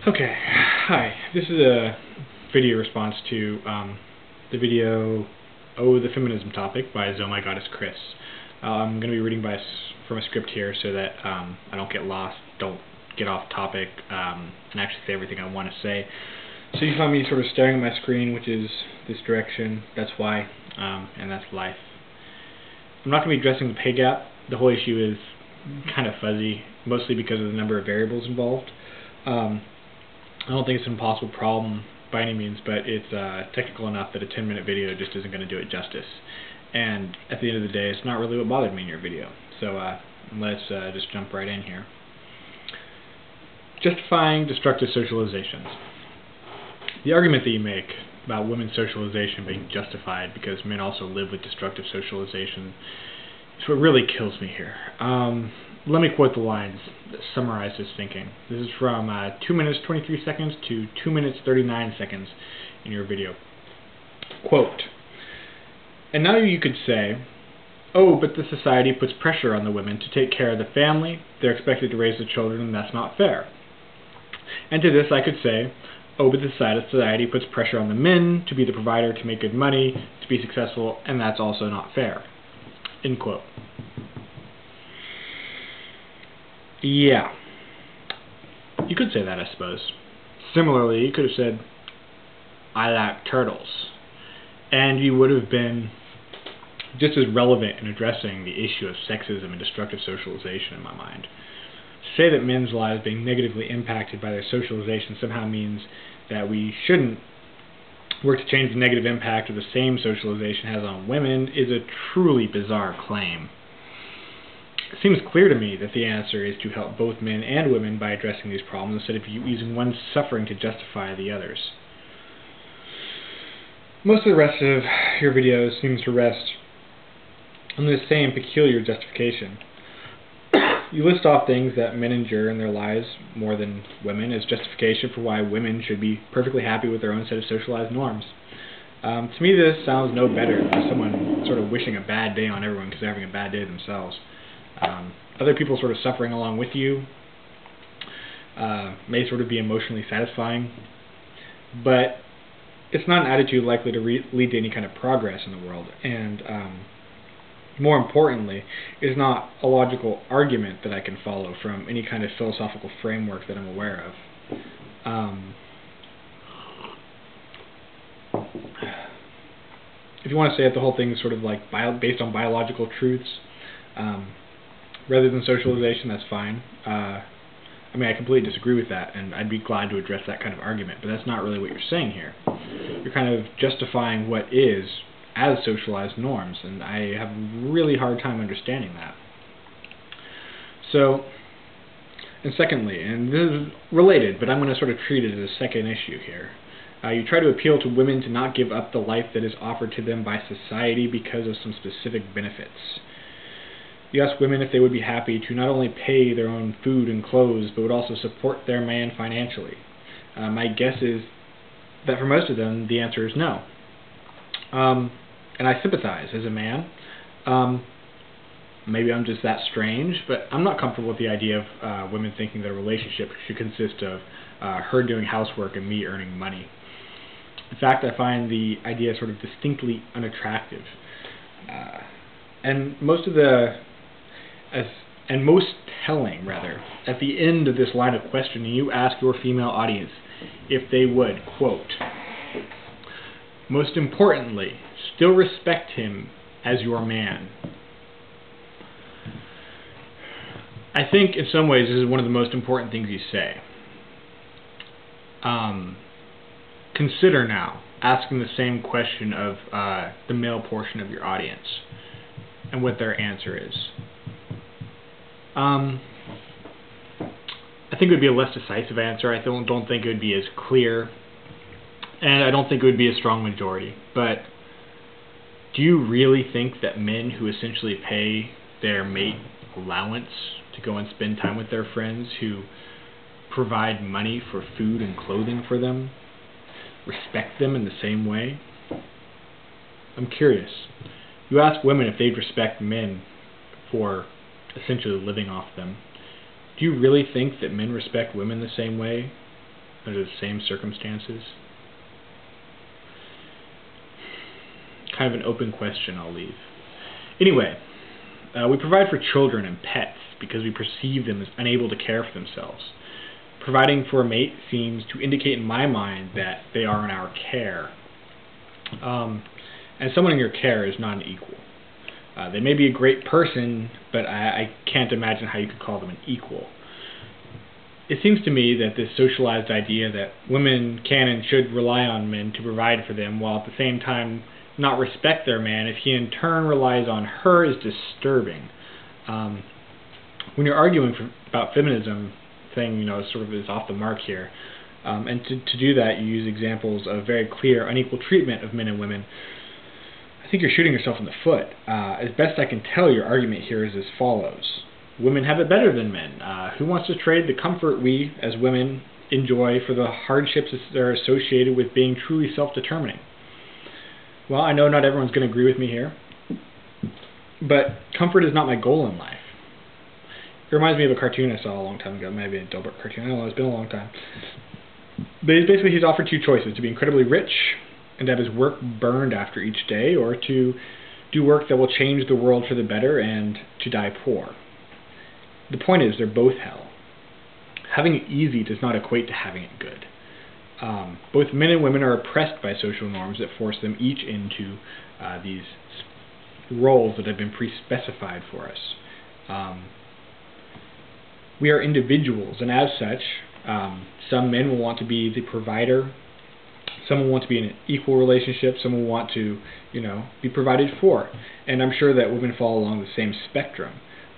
Okay, hi. This is a video response to the video, the Feminism topic by Oh My Goddess Chris. I'm going to be reading from a script here so that I don't get lost, don't get off topic, and actually say everything I want to say. So you find me sort of staring at my screen, which is this direction. That's why, and that's life. I'm not going to be addressing the pay gap. The whole issue is kind of fuzzy, mostly because of the number of variables involved. I don't think it's an impossible problem by any means, but it's technical enough that a 10-minute video just isn't going to do it justice. And at the end of the day, it's not really what bothered me in your video. So let's just jump right in here. Justifying destructive socializations. The argument that you make about women's socialization being justified because men also live with destructive socialization is what really kills me here. Let me quote the lines that summarize his thinking. This is from 2 minutes 23 seconds to 2 minutes 39 seconds in your video. Quote, "And now you could say, oh, but the society puts pressure on the women to take care of the family, they're expected to raise the children, and that's not fair. And to this I could say, oh, but the society puts pressure on the men to be the provider, to make good money, to be successful, and that's also not fair." End quote. Yeah, you could say that, I suppose. Similarly, you could have said, I like turtles, and you would have been just as relevant in addressing the issue of sexism and destructive socialization in my mind. To say that men's lives being negatively impacted by their socialization somehow means that we shouldn't work to change the negative impact of the same socialization has on women is a truly bizarre claim. It seems clear to me that the answer is to help both men and women by addressing these problems instead of using one's suffering to justify the others. Most of the rest of your videos seems to rest on the same peculiar justification. You list off things that men endure in their lives more than women as justification for why women should be perfectly happy with their own set of socialized norms. To me, this sounds no better than someone sort of wishing a bad day on everyone because they're having a bad day themselves. Other people sort of suffering along with you may sort of be emotionally satisfying, but it's not an attitude likely to lead to any kind of progress in the world, and more importantly, it is not a logical argument that I can follow from any kind of philosophical framework that I'm aware of. If you want to say that the whole thing is sort of like based on biological truths, rather than socialization, that's fine. I mean, I completely disagree with that, and I'd be glad to address that kind of argument, but that's not really what you're saying here. You're kind of justifying what is as socialized norms, and I have a really hard time understanding that. So, and secondly, and this is related, but I'm going to sort of treat it as a second issue here. You try to appeal to women to not give up the life that is offered to them by society because of some specific benefits. You ask women if they would be happy to not only pay their own food and clothes, but would also support their man financially. My guess is that for most of them, the answer is no. And I sympathize as a man. Maybe I'm just that strange, but I'm not comfortable with the idea of women thinking that a relationship should consist of her doing housework and me earning money. In fact, I find the idea sort of distinctly unattractive. And most telling, rather, at the end of this line of questioning, you ask your female audience if they would, quote, most importantly, still respect him as your man. I think in some ways this is one of the most important things you say. Consider now asking the same question of the male portion of your audience and what their answer is. I think it would be a less decisive answer. I don't think it would be as clear, and I don't think it would be a strong majority. But do you really think that men who essentially pay their mate allowance to go and spend time with their friends, who provide money for food and clothing for them, respect them in the same way? I'm curious. You ask women if they'd respect men for essentially living off them. Do you really think that men respect women the same way? under the same circumstances? Kind of an open question I'll leave. Anyway, we provide for children and pets because we perceive them as unable to care for themselves. Providing for a mate seems to indicate in my mind that they are in our care. And someone in your care is not an equal. They may be a great person, but I can't imagine how you could call them an equal. It seems to me that this socialized idea that women can and should rely on men to provide for them while at the same time not respect their man if he in turn relies on her is disturbing. When you're arguing about feminism, thing sort of is off the mark here. And to do that, you use examples of very clear unequal treatment of men and women. I think you're shooting yourself in the foot. As best I can tell, your argument here is as follows. Women have it better than men. Who wants to trade the comfort we, as women, enjoy for the hardships that are associated with being truly self-determining? Well, I know not everyone's going to agree with me here, but comfort is not my goal in life. It reminds me of a cartoon I saw a long time ago, maybe a Dilbert cartoon, I don't know, it's been a long time. But basically he's offered two choices, to be incredibly rich and have his work burned after each day, or to do work that will change the world for the better and to die poor. The point is, they're both hell. Having it easy does not equate to having it good. Both men and women are oppressed by social norms that force them each into these roles that have been pre-specified for us. We are individuals, and as such, some men will want to be the provider, some will want to be in an equal relationship, some will want to, be provided for. And I'm sure that women fall along the same spectrum.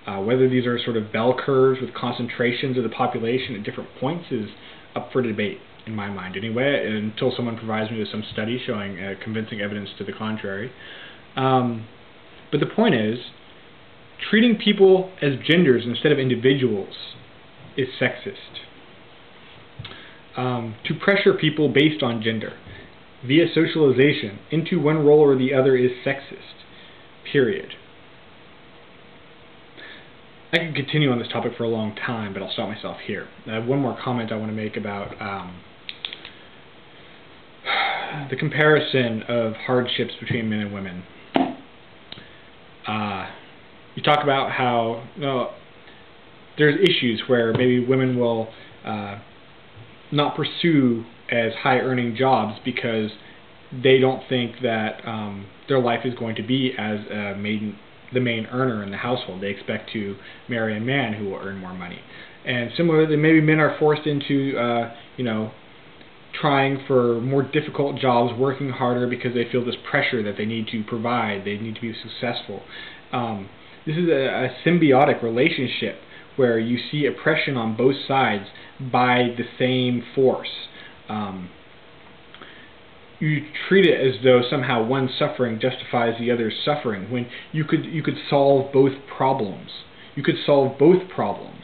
Whether these are sort of bell curves with concentrations of the population at different points is up for debate, in my mind anyway, until someone provides me with some study showing convincing evidence to the contrary. But the point is, treating people as genders instead of individuals is sexist. To pressure people based on gender via socialization into one role or the other is sexist. Period. I could continue on this topic for a long time, but I'll stop myself here. I have one more comment I want to make about the comparison of hardships between men and women. You talk about how there's issues where maybe women will not pursue as high-earning jobs because they don't think that their life is going to be as the main earner in the household. They expect to marry a man who will earn more money. And similarly, maybe men are forced into, trying for more difficult jobs, working harder because they feel this pressure that they need to provide, they need to be successful. This is a symbiotic relationship where you see oppression on both sides by the same force. You treat it as though somehow one suffering justifies the other's suffering, when you could solve both problems. You could solve both problems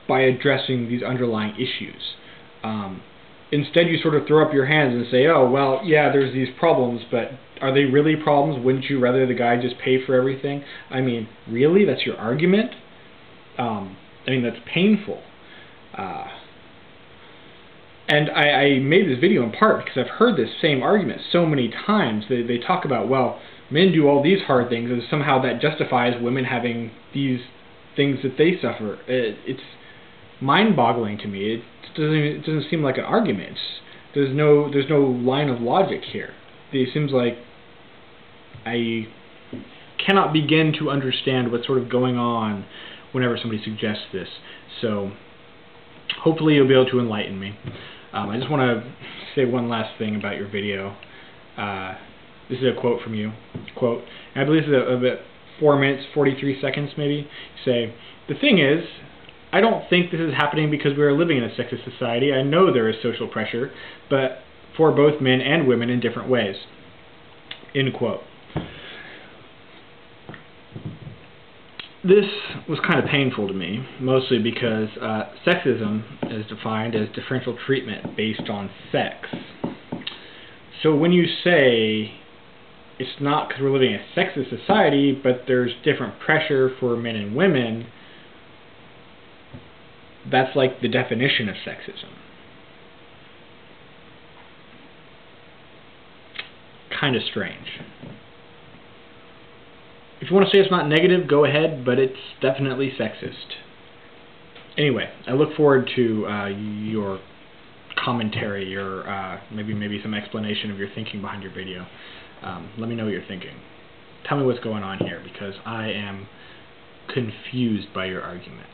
by addressing these underlying issues. Instead, you sort of throw up your hands and say, oh, well, yeah, there's these problems, but are they really problems? Wouldn't you rather the guy just pay for everything? I mean, really? That's your argument? That's painful. And I made this video in part because I've heard this same argument so many times. They talk about, well, men do all these hard things, and somehow that justifies women having these things that they suffer. It's mind-boggling to me. It doesn't seem like an argument. There's no line of logic here. It seems like I cannot begin to understand what's sort of going on whenever somebody suggests this. So hopefully you'll be able to enlighten me. I just want to say one last thing about your video. This is a quote from you. Quote, and I believe this is about 4 minutes, 43 seconds maybe. You say, the thing is, I don't think this is happening because we are living in a sexist society. I know there is social pressure, but for both men and women in different ways. End quote. This was kind of painful to me, mostly because sexism is defined as differential treatment based on sex. So when you say it's not because we're living in a sexist society, but there's different pressure for men and women, that's like the definition of sexism. Kind of strange. If you want to say it's not negative, go ahead, but it's definitely sexist. Anyway, I look forward to your commentary, your maybe some explanation of your thinking behind your video. Let me know what you're thinking. Tell me what's going on here, because I am confused by your argument.